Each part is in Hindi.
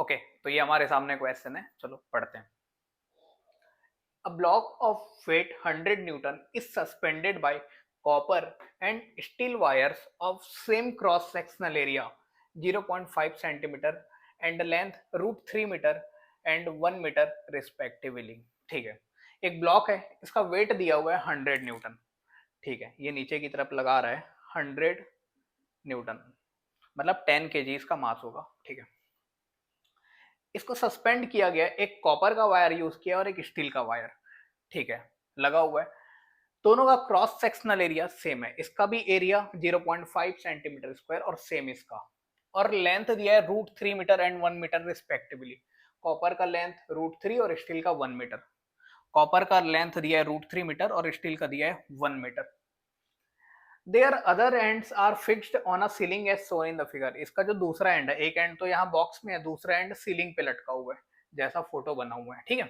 ओके, तो ये हमारे सामने क्वेश्चन है, चलो पढ़ते हैं। A block of weight 100 Newton is suspended by copper and steel wires of same cross sectional area 0.5 centimeter and length √3 meter and 1 meter respectively। ठीक है, एक ब्लॉक है, इसका वेट दिया हुआ है 100 न्यूटन। ठीक है, ये नीचे की तरफ लगा रहा है 100 न्यूटन, मतलब 10 केजी इसका मास होगा। ठीक है, इसको सस्पेंड किया गया, एक कॉपर का वायर यूज किया और एक स्टील का वायर, ठीक है, लगा हुआ है। दोनों का क्रॉस सेक्शनल एरिया सेम है, इसका भी एरिया 0.5 सेंटीमीटर स्क्वायर और सेम इसका, और लेंथ दिया है √3 metre and 1 metre respectively. Copper का लेंथ √3 और स्टील का 1 मीटर। कॉपर का लेंथ दिया है √3 मीटर और स्टील का दिया है 1 metre. Their other ends are fixed on a ceiling as shown in the figure. इसका जो दूसरा एंड है, एक एंड तो यहाँ बॉक्स में है, दूसरा एंड सीलिंग पे लटका हुआ है, जैसा फोटो बना हुआ है। ठीक है,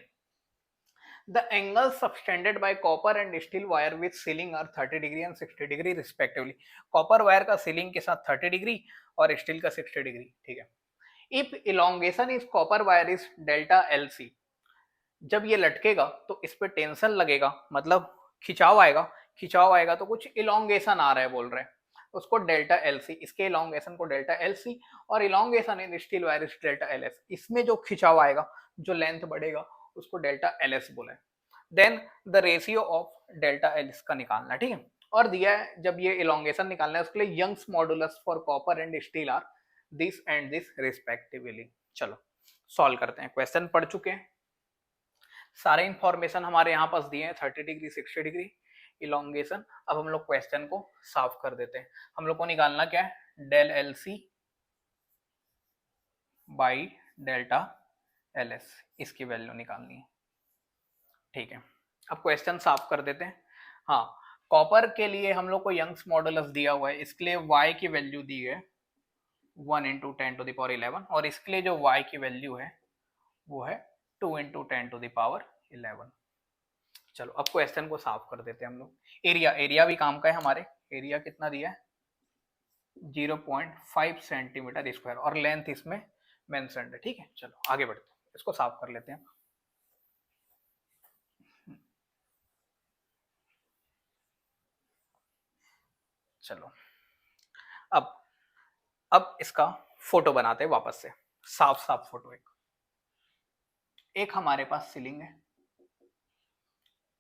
the angles subtended by copper and steel wire with ceiling are 30 degree and 60 degree respectively। Copper wire का सीलिंग के साथ 30 डिग्री और स्टील का 60 डिग्री। ठीक है, if elongation is copper wire is delta L C, जब ये लटकेगा तो इस पे टेंशन लगेगा, मतलब खिंचाव आएगा। खिंचाव आएगा तो कुछ इलोंगेशन आ रहा है बोल रहे हैं, उसको डेल्टा एल सी, इसके इलोंगेशन को डेल्टा एल सी, और elongation in steel wire is delta L S. इसमें जो खिंचाव आएगा, जो लेंथ बढ़ेगा, उसको डेल्टा एल एस बोले। Then the ratio of delta L S का निकालना है। ठीक है, और दिया है जब ये इलोंगेशन निकालना है, उसके लिए Young's modulus for copper and steel are this and this respectively. चलो सॉल्व करते हैं, क्वेश्चन पढ़ चुके हैं, सारे इंफॉर्मेशन हमारे यहाँ पास दिए हैं, 30 डिग्री 60 डिग्री इलोंगेशन। अब हम लोग क्वेश्चन को साफ कर देते हैं। हम लोग को निकालना क्या है, del L C by delta L S, इसकी वैल्यू निकालनी है। ठीक है, अब क्वेश्चन साफ कर देते हैं। हाँ, कॉपर के लिए हम लोग को यंग्स मॉडुलस दिया हुआ है, इसके लिए y की वैल्यू दी है 1 × 10⁻11, और इसके लिए जो y की वैल्यू है वो है 2 × 10⁻11। चलो अब क्वेश्चन को साफ कर देते हैं हम लोग। एरिया, एरिया भी काम का है हमारे, एरिया कितना दिया है 0.5 सेंटीमीटर स्क्वायर, और लेंथ इसमें मेंशन्ड है। ठीक है, चलो आगे बढ़ते हैं, इसको साफ कर लेते हैं। चलो अब इसका फोटो बनाते हैं वापस से, साफ साफ फोटो। एक हमारे पास सीलिंग है,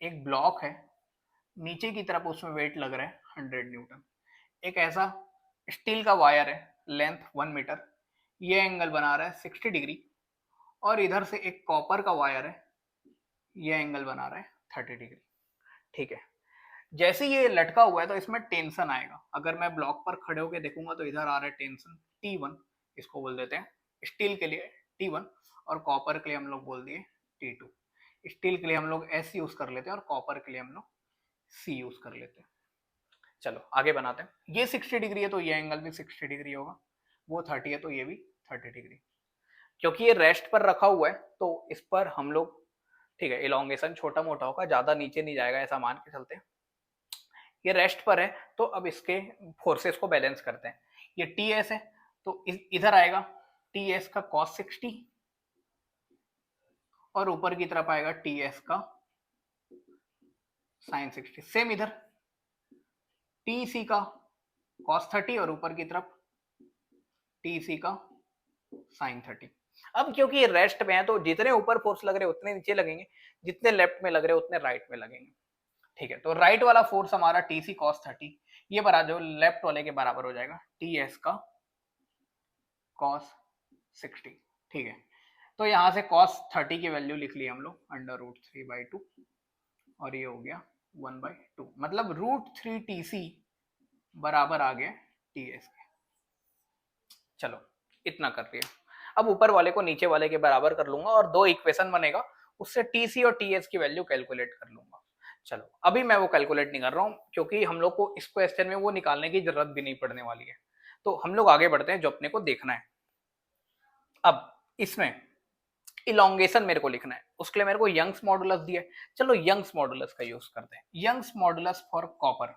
एक ब्लॉक है, नीचे की तरफ उसमें वेट लग रहा है 100 न्यूटन, एक ऐसा स्टील का वायर है, लेंथ 1 मीटर, ये एंगल बना रहा है 60 डिग्री, और इधर से एक कॉपर का वायर है, ये एंगल बना रहा है 30 डिग्री। ठीक है, जैसे ये लटका हुआ है तो इसमें टेंशन आएगा। अगर मैं ब्लॉक पर खड़े होकर देखूंगा तो इधर आ रहा है टेंशन T1, इसको बोल देते हैं स्टील के लिए T1, और कॉपर के लिए हम लोग बोल दिए T2। स्टील के लिए हम लोग S यूज कर लेते हैं और कॉपर के लिए हम लोग C यूज कर लेते हैं। चलो आगे बनाते हैं। ये 60 डिग्री है तो ये एंगल भी 60 डिग्री होगा, वो 30 है तो ये भी 30 डिग्री। क्योंकि ये रेस्ट पर रखा हुआ है तो इस पर हम लोग, ठीक है, इलोंगेशन छोटा मोटा होगा, ज्यादा नीचे नहीं जाएगा, ऐसा मान के चलते हैं। ये रेस्ट पर है तो अब इसके फोर्सेस को बैलेंस करते हैं। ये टी एस है तो इधर आएगा टी एस का cos 60, और ऊपर की तरफ आएगा टी एस का sin 60। सेम इधर टी सी का cos 30 और ऊपर की तरफ टी सी का sin 30। अब क्योंकि ये रेस्ट में है तो जितने ऊपर फोर्स लग रहे उतने नीचे लगेंगे, जितने लेफ्ट में लग रहे उतने राइट में लगेंगे। ठीक है, तो राइट वाला फोर्स हमारा टी सी cos 30, ये बराबर जो लेफ्ट वाले के बराबर हो जाएगा टी एस का cos 60। ठीक है, तो यहाँ से cos 30 की वैल्यू लिख ली हम लोग √3/2, और ये हो गया 1/2, मतलब √3TC बराबर आ गया TS के। चलो इतना कर लिया, अब ऊपर वाले को नीचे वाले के बराबर कर लूंगा और दो इक्वेशन बनेगा, उससे TC और TS की वैल्यू कैलकुलेट कर लूंगा। चलो अभी मैं वो कैलकुलेट नहीं कर रहा हूँ क्योंकि हम लोग को इस क्वेश्चन में वो निकालने की जरूरत भी नहीं पड़ने वाली है, तो हम लोग आगे बढ़ते हैं जो अपने को देखना है। अब इसमें इलोंगेशन मेरे को लिखना है, उसके लिए मेरे को यंग्स मॉडुलस दिया है। चलो यंग्स मॉडुलस का यूज करते हैं। Young's modulus for copper,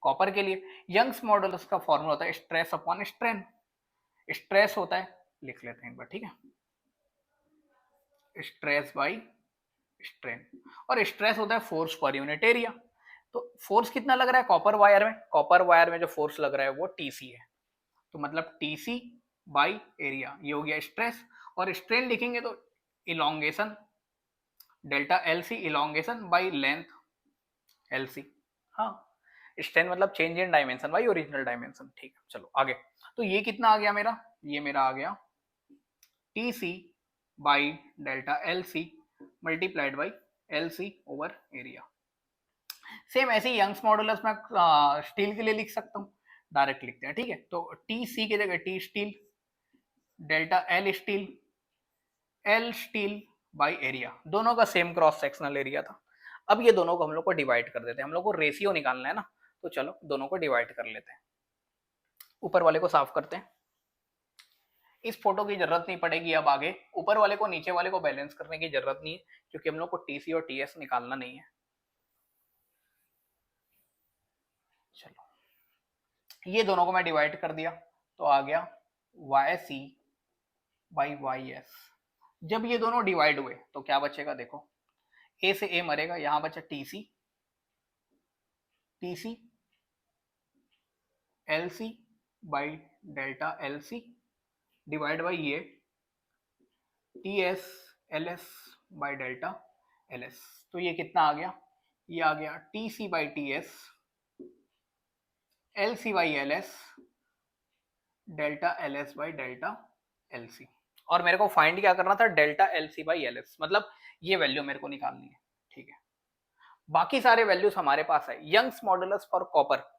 copper के लिए यंग्स मॉडुलस का फॉर्मूला होता है स्ट्रेस अपॉन स्ट्रेन। स्ट्रेस होता है, लिख लेते हैं एक बार, ठीक है, स्ट्रेस बाई स्ट्रेन, और स्ट्रेस होता है फोर्स पर यूनिट एरिया। तो फोर्स कितना लग रहा है कॉपर वायर में? कॉपर वायर में जो फोर्स लग रहा है वो टीसी है, तो मतलब टीसी बाई एरिया, ये हो गया स्ट्रेस। और स्ट्रेन लिखेंगे तो elongation, delta L C elongation by length L C. हाँ, स्ट्रेन मतलब change in dimension by original dimension. ठीक है, चलो आगे। तो ये कितना आ गया मेरा? ये मेरा आ गया T C by delta L C multiplied by L C over area. Same ऐसे ही यंग्स मॉडुलस में स्टील के लिए लिख सकता हूँ, डायरेक्ट लिखते हैं। ठीक है, तो टी सी की जगह T steel, delta L steel, L steel by area, दोनों का सेम क्रॉस सेक्शनल एरिया था। अब ये दोनों को हम लोग को डिवाइड कर देते हैं, हम लोग को रेशियो निकालना है ना, तो चलो दोनों को डिवाइड कर लेते हैं। ऊपर वाले को साफ करते हैं, इस फोटो की जरूरत नहीं पड़ेगी अब आगे। ऊपर वाले को नीचे वाले को बैलेंस करने की जरूरत नहीं है, क्योंकि हम लोग को टीसी और टीएस निकालना नहीं है। चलो, ये दोनों को मैं डिवाइड कर दिया, तो आ गया Y C by Y S. जब ये दोनों डिवाइड हुए तो क्या बचेगा? देखो, ए से ए मरेगा, यहां बचा TC, TC L C by delta L C divide by ये T S L S by delta L S. तो ये कितना आ गया? ये आ गया T C by T S L C by L S delta L S by delta L C. और मेरे को फाइंड क्या करना था? Delta L C by L S, मतलब ये वैल्यू मेरे को निकालनी है। ठीक है, बाकी सारे वैल्यूज हमारे पास है। Young's modulus for copper,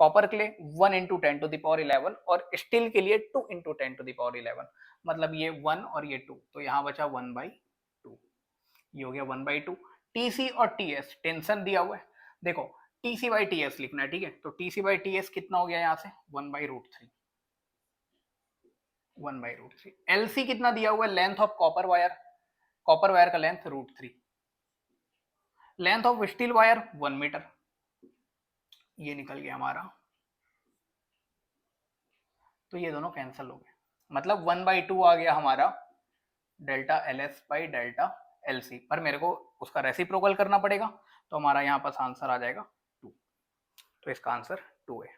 copper के लिए 1 इंटू 10 टू द पावर 11, और स्टील के लिए 2 इंटू 10 टू द पावर 11, मतलब ये 1 और ये 2, तो यहाँ बचा 1/2, ये हो गया 1/2। टीसी और टीएस टेंशन दिया हुआ है, देखो टीसी बाई टीएस लिखना है। ठीक है, तो टीसी बाई टीएस कितना हो गया यहाँ से? 1/√3, 1/√3। एलसी कितना दिया हुआ है? Length of copper wire, copper wire का length √3, length of steel wire 1 metre, ये निकल गया हमारा। तो ये दोनों कैंसिल हो गए, मतलब 1/2 आ गया हमारा delta L S by delta L C. पर मेरे को उसका रेसिप्रोकल करना पड़ेगा, तो हमारा यहाँ पास आंसर आ जाएगा 2। तो इसका आंसर 2 है।